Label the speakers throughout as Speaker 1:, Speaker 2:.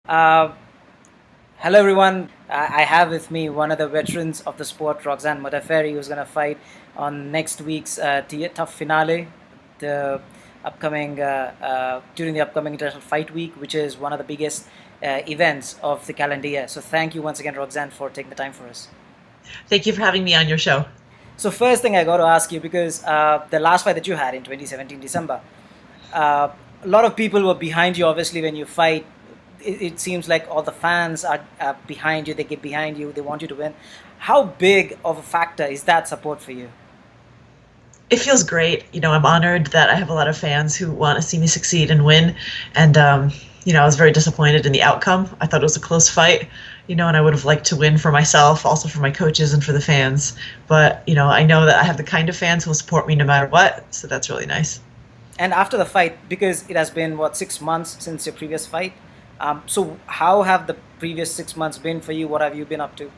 Speaker 1: Uh, Hello, everyone. I have with me one of the veterans of the sport, Roxanne Modafferi, who's going to fight on next week's TUF Finale, the during the upcoming International Fight Week, which is one of the biggest events of the calendar year. So, thank you once again, Roxanne, for taking the time for us.
Speaker 2: Thank you for having me on your show.
Speaker 1: So, first thing I got to ask you, because the last fight that you had in 2017 December, uh, a lot of people were behind you. Obviously, when you fight, it seems like all the fans are behind you. They get behind you. They want you to win. How big of a factor is that support for you?
Speaker 2: It feels great. I'm honored that I have a lot of fans who want to see me succeed and win. And, I was very disappointed in the outcome. I thought it was a close fight, and I would have liked to win for myself, also for my coaches and for the fans. But, I know that I have the kind of fans who will support me no matter what. So that's really nice.
Speaker 1: And after the fight, because it has been, what, 6 months since your previous fight. So, how have the previous 6 months been for you? What have you been up to?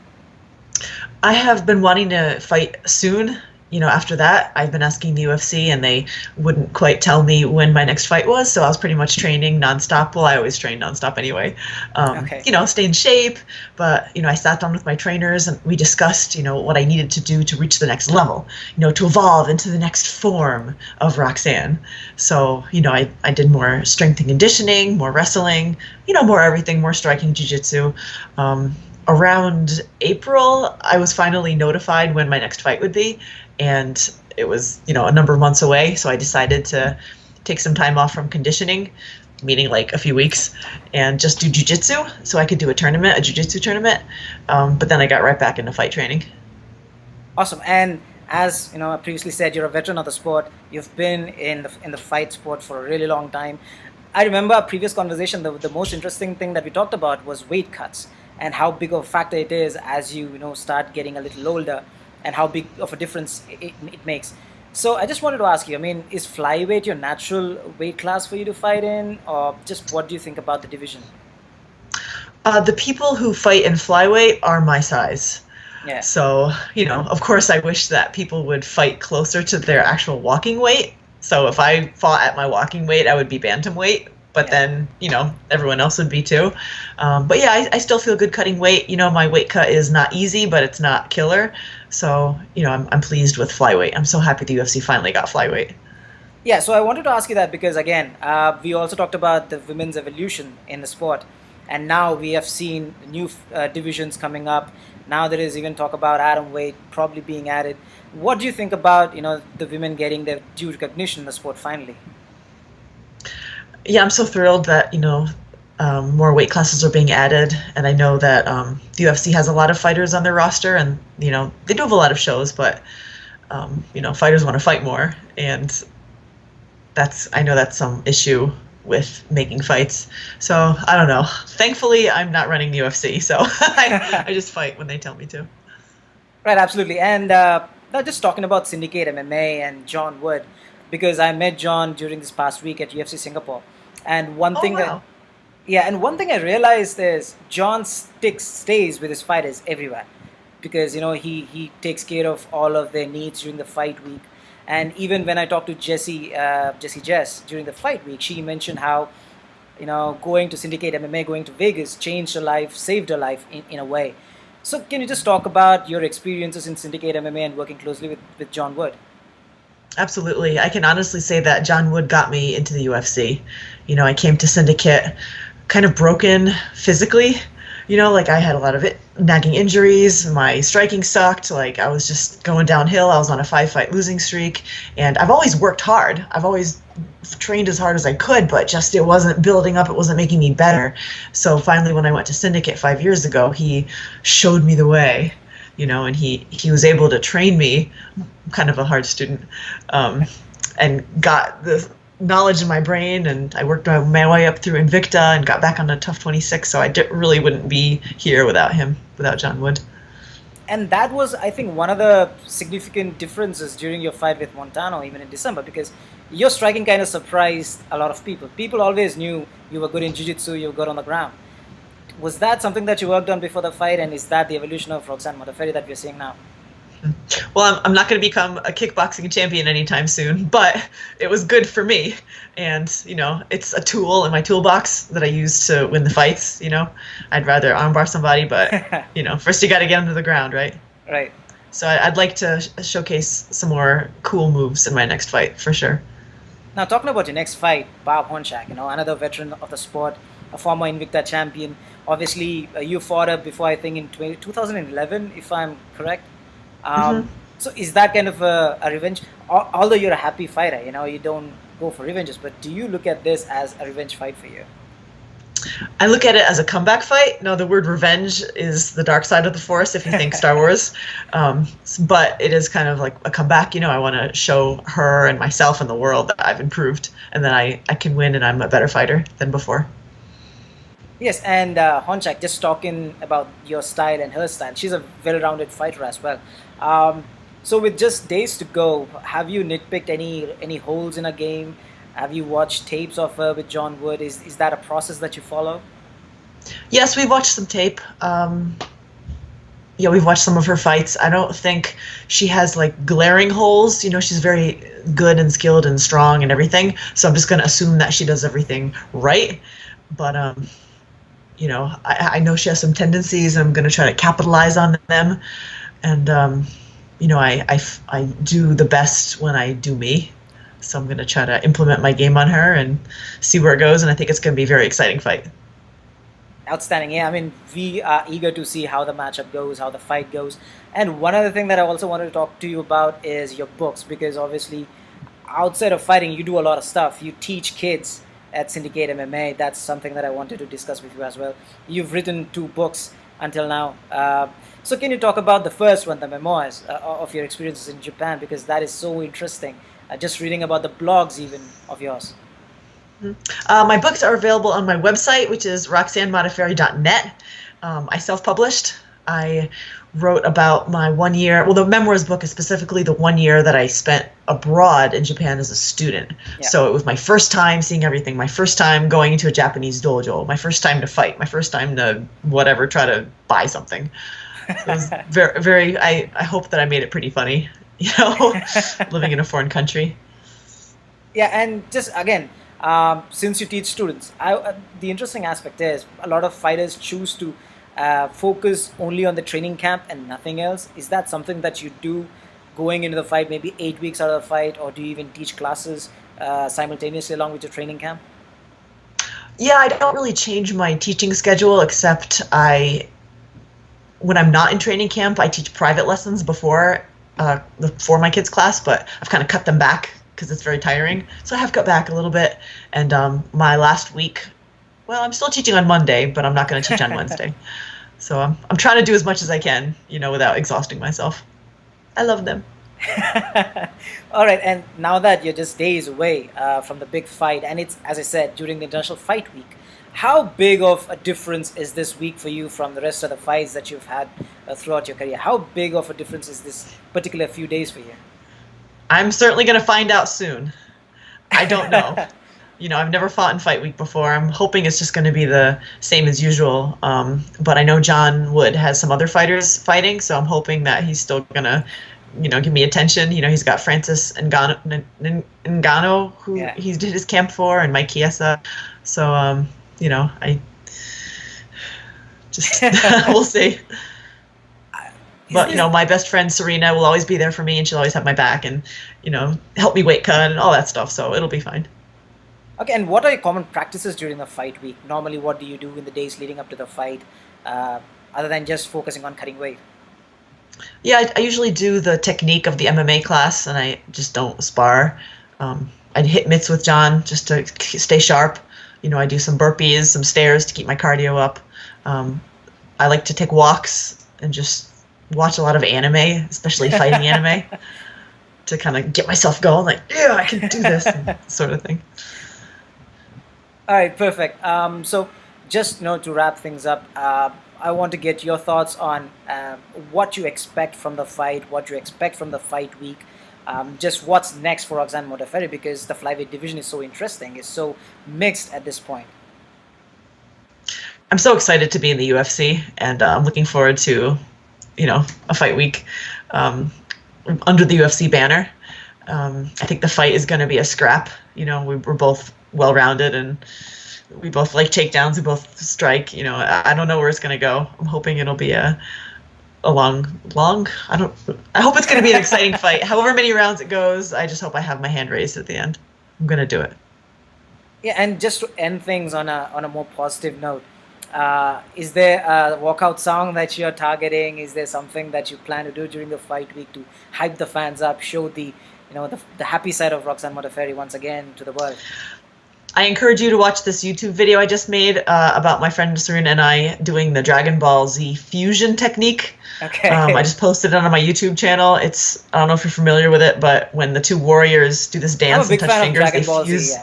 Speaker 2: I have been wanting to fight soon. After that, I've been asking the UFC, and they wouldn't quite tell me when my next fight was. So I was pretty much training nonstop. Well, I always train nonstop anyway.
Speaker 1: Okay.
Speaker 2: Stay in shape. But I sat down with my trainers, and we discussed, what I needed to do to reach the next level. To evolve into the next form of Roxanne. So I did more strength and conditioning, more wrestling, more everything, more striking, jiu-jitsu. Around April, I was finally notified when my next fight would be, and it was, a number of months away, so I decided to take some time off from conditioning, meaning like a few weeks, and just do jiu-jitsu so I could do a jiu-jitsu tournament, but then I got right back into fight training.
Speaker 1: Awesome. And as you know, I previously said, you're a veteran of the sport. You've been in the fight sport for a really long time. I remember our previous conversation. The most interesting thing that we talked about was weight cuts and how big of a factor it is as you start getting a little older, and how big of a difference it makes. So I just wanted to ask you. I mean, is flyweight your natural weight class for you to fight in, or just what do you think about the division?
Speaker 2: The people who fight in flyweight are my size.
Speaker 1: Yeah.
Speaker 2: So, of course, I wish that people would fight closer to their actual walking weight. So if I fought at my walking weight, I would be bantamweight. But
Speaker 1: Yeah.
Speaker 2: then, everyone else would be too. But yeah, I still feel good cutting weight. My weight cut is not easy, but it's not killer. So, I'm pleased with flyweight. I'm so happy the UFC finally got flyweight.
Speaker 1: Yeah, so I wanted to ask you that because again, we also talked about the women's evolution in the sport, and now we have seen new divisions coming up. Now there is even talk about atom weight probably being added. What do you think about the women getting their due recognition in the sport finally?
Speaker 2: Yeah, I'm so thrilled that, more weight classes are being added. And I know that the UFC has a lot of fighters on their roster, and, they do have a lot of shows, but, fighters want to fight more. And I know that's some issue with making fights. So I don't know. Thankfully, I'm not running the UFC, so I just fight when they tell me to.
Speaker 1: Right, absolutely. And now just talking about Syndicate MMA and John Wood, because I met John during this past week at UFC Singapore, and one
Speaker 2: Oh
Speaker 1: thing that
Speaker 2: wow.
Speaker 1: yeah, and one thing I realized is John stays with his fighters everywhere, because he takes care of all of their needs during the fight week. And even when I talked to Jessie Jess during the fight week, she mentioned how going to Syndicate MMA, going to Vegas, changed her life, saved her life in a way. So can you just talk about your experiences in Syndicate MMA and working closely with John Wood?
Speaker 2: Absolutely. I can honestly say that John Wood got me into the UFC. I came to Syndicate kind of broken physically. Like I had a lot of nagging injuries. My striking sucked. Like I was just going downhill. I was on a 5-fight losing streak. And I've always worked hard. I've always trained as hard as I could, but just it wasn't building up. It wasn't making me better. So finally, when I went to Syndicate 5 years ago, he showed me the way. And he was able to train me. I'm kind of a hard student, and got the knowledge in my brain, and I worked my way up through Invicta and got back on the TUF 26. So really wouldn't be here without him, without John Wood.
Speaker 1: And that was, I think, one of the significant differences during your fight with Montano, even in December, because your striking kind of surprised a lot of people. People always knew you were good in jiu-jitsu, you were good on the ground. Was that something that you worked on before the fight, and is that the evolution of Roxanne Modafferi that we're seeing now?
Speaker 2: Well, I'm not going to become a kickboxing champion anytime soon, but it was good for me. And, it's a tool in my toolbox that I use to win the fights. I'd rather armbar somebody, but, first you got to get them to the ground, right?
Speaker 1: Right.
Speaker 2: So I'd like to showcase some more cool moves in my next fight, for sure.
Speaker 1: Now, talking about your next fight, Barb Honchak, another veteran of the sport, a former Invicta champion. Obviously, you fought her before, I think, in 2011, if I'm correct.
Speaker 2: Hmm.
Speaker 1: So is that kind of a revenge? Although you're a happy fighter, you don't go for revenges, but do you look at this as a revenge fight for you?
Speaker 2: I look at it as a comeback fight. No, the word revenge is the dark side of the force if you think Star Wars. But it is kind of like a comeback. I want to show her and myself and the world that I've improved and that I can win and I'm a better fighter than before.
Speaker 1: Yes, and Honchak, just talking about your style and her style, she's a well-rounded fighter as well. Um, so with just days to go, have you nitpicked any holes in a game? Have you watched tapes of her with John Wood? Is that a process that you follow?
Speaker 2: Yes, we've watched some tape. Yeah, we've watched some of her fights. I don't think she has like glaring holes. She's very good and skilled and strong and everything. So I'm just going to assume that she does everything right. But I know she has some tendencies. I'm going to try to capitalize on them. And I do the best when I do me. So I'm going to try to implement my game on her and see where it goes. And I think it's going to be a very exciting fight.
Speaker 1: Outstanding. Yeah, I mean, we are eager to see how the matchup goes, how the fight goes. And one other thing that I also wanted to talk to you about is your books, because obviously, outside of fighting, you do a lot of stuff. You teach kids at Syndicate MMA. That's something that I wanted to discuss with you as well. You've written 2 books until now. So, can you talk about the first one, the memoirs of your experiences in Japan? Because that is so interesting. Just reading about the blogs, even of yours.
Speaker 2: My books are available on my website, which is roxannemodafferi.net. I self-published. I wrote about my 1 year. Well, the memoirs book is specifically the 1 year that I spent abroad in Japan as a student.
Speaker 1: Yeah.
Speaker 2: So it was my first time seeing everything, my first time going into a Japanese dojo, my first time to fight, my first time to whatever, try to buy something. So it was very, very, I hope that I made it pretty funny, living in a foreign country.
Speaker 1: Yeah, and just again, since you teach students, the interesting aspect is a lot of fighters choose to focus only on the training camp and nothing else. Is that something that you do going into the fight, maybe 8 weeks out of the fight, or do you even teach classes simultaneously along with your training camp?
Speaker 2: Yeah, I don't really change my teaching schedule except when I'm not in training camp, I teach private lessons before my kids' class, but I've kind of cut them back because it's very tiring. So I have cut back a little bit. And my last week, well, I'm still teaching on Monday, but I'm not going to teach on Wednesday. So I'm trying to do as much as I can, without exhausting myself. I love them.
Speaker 1: All right, and now that you're just days away from the big fight, and it's, as I said, during the International Fight Week, how big of a difference is this week for you from the rest of the fights that you've had throughout your career? How big of a difference is this particular few days for you?
Speaker 2: I'm certainly going to find out soon. I don't know. I've never fought in Fight Week before. I'm hoping it's just going to be the same as usual. But I know John Wood has some other fighters fighting, so I'm hoping that he's still going to, give me attention. He's got Francis Ngannou, who
Speaker 1: Yeah.
Speaker 2: he did his camp for, and Mike Chiesa. So, I just, we'll see. But, my best friend Serena will always be there for me, and she'll always have my back and, help me weight cut and all that stuff. So it'll be fine.
Speaker 1: Okay, and what are your common practices during the fight week? Normally, what do you do in the days leading up to the fight, other than just focusing on cutting weight?
Speaker 2: Yeah, I usually do the technique of the MMA class, and I just don't spar. I'd hit mitts with John just to stay sharp. I do some burpees, some stairs to keep my cardio up. I like to take walks and just watch a lot of anime, especially fighting anime, to kind of get myself going, like, yeah, I can do this, sort of thing.
Speaker 1: All right, perfect. So just to wrap things up, I want to get your thoughts on what you expect from the fight, what you expect from the fight week, just what's next for Roxanne Modafferi, because the flyweight division is so interesting, it's so mixed at this point.
Speaker 2: I'm so excited to be in the UFC, and I'm looking forward to, a fight week. um, under the UFC banner. I think the fight is going to be a scrap. We're both well-rounded, and we both like takedowns. We both strike. I don't know where it's going to go. I'm hoping it'll be a long. I hope it's going to be an exciting fight. However many rounds it goes, I just hope I have my hand raised at the end. I'm going to do it.
Speaker 1: Yeah, and just to end things on a more positive note, is there a walkout song that you're targeting? Is there something that you plan to do during the fight week to hype the fans up, show the happy side of Roxanne Modafferi once again to the world?
Speaker 2: I encourage you to watch this YouTube video I just made about my friend Serena and I doing the Dragon Ball Z fusion technique.
Speaker 1: Okay.
Speaker 2: I just posted it on my YouTube channel. I don't know if you're familiar with it, but when the two warriors do this dance and touch fingers,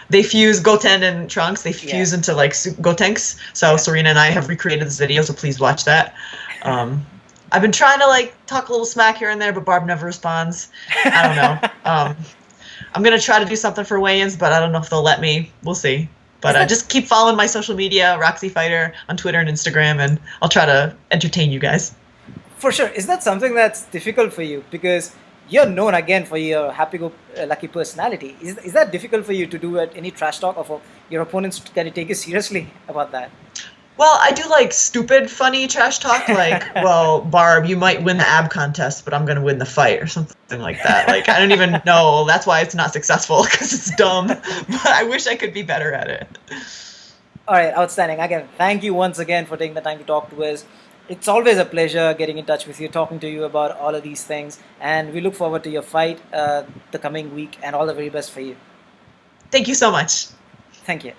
Speaker 2: they fuse Goten and Trunks. They fuse into like Gotenks. So Serena and I have recreated this video, so please watch that. I've been trying to like talk a little smack here and there, but Barb never responds. I don't know. I'm going to try to do something for weigh-ins, but I don't know if they'll let me. We'll see. But just keep following my social media, Roxy Fighter, on Twitter and Instagram, and I'll try to entertain you guys.
Speaker 1: For sure. Is that something that's difficult for you? Because you're known again for your happy-go-lucky personality. Is that difficult for you to do any trash talk, or for your opponents to kind of take you seriously about that?
Speaker 2: Well, I do like stupid, funny trash talk, like, well, Barb, you might win the ab contest, but I'm going to win the fight, or something like that. Like, I don't even know. That's why it's not successful, because it's dumb. But I wish I could be better at it.
Speaker 1: All right, outstanding. Again, thank you once again for taking the time to talk to us. It's always a pleasure getting in touch with you, talking to you about all of these things. And we look forward to your fight the coming week, and all the very best for you.
Speaker 2: Thank you so much.
Speaker 1: Thank you.